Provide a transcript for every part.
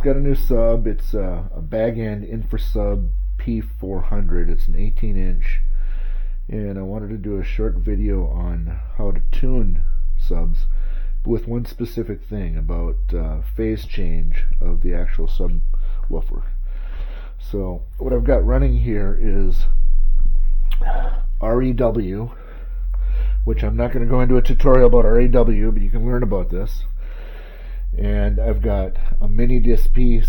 got a new sub. It's a bag end InfraSub P400. It's an 18-inch, and I wanted to do a short video on how to tune subs with one specific thing about phase change of the actual subwoofer. So what I've got running here is REW, which I'm not going to go into a tutorial about REW, but you can learn about this. And I've got a mini DSP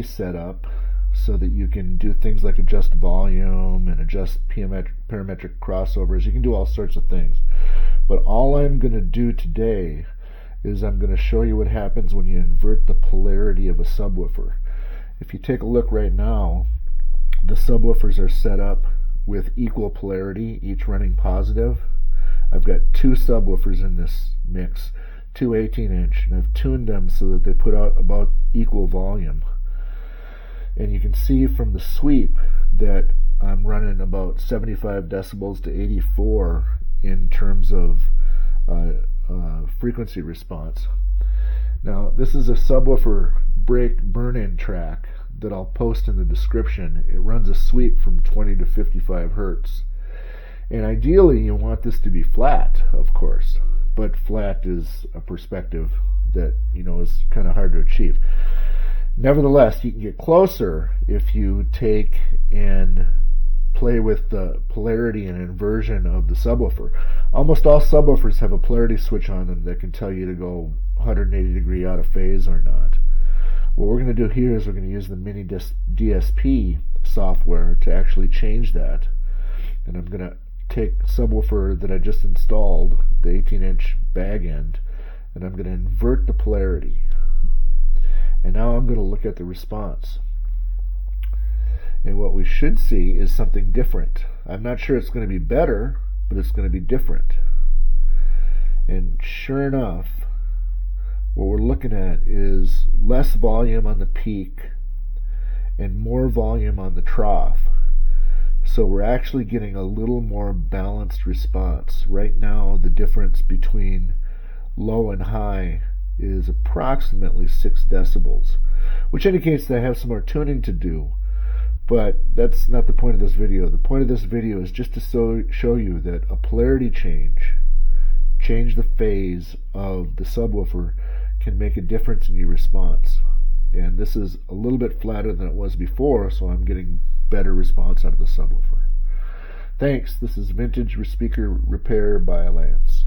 set up so that you can do things like adjust volume and adjust parametric crossovers. You can do all sorts of things. But all I'm going to do today is I'm going to show you what happens when you invert the polarity of a subwoofer. If you take a look right now, the subwoofers are set up with equal polarity, each running positive. I've got two subwoofers in this mix, two 18-inch, and I've tuned them so that they put out about equal volume. And you can see from the sweep that I'm running about 75 decibels to 84 in terms of frequency response. Now, this is a subwoofer break burn-in track that I'll post in the description. It runs a sweep from 20 to 55 hertz. And ideally, you want this to be flat, of course. But flat is a perspective that, is kind of hard to achieve. Nevertheless, you can get closer if you take and play with the polarity and inversion of the subwoofer. Almost all subwoofers have a polarity switch on them that can tell you to go 180 degree out of phase or not. What we're going to do here is we're going to use the mini DSP software to actually change that. And I'm going to take subwoofer that I just installed, the 18-inch bag end, and I'm going to invert the polarity. And now I'm going to look at the response. And what we should see is something different. I'm not sure it's going to be better, but it's going to be different. And sure enough, what we're looking at is less volume on the peak and more volume on the trough. So we're actually getting a little more balanced response. Right now, the difference between low and high is approximately 6 decibels, which indicates that I have some more tuning to do. But that's not the point of this video. The point of this video is just to show you that a polarity change the phase of the subwoofer, can make a difference in your response. And this is a little bit flatter than it was before, so I'm getting better response out of the subwoofer. Thanks. This is Vintage Speaker Repair by Alliance.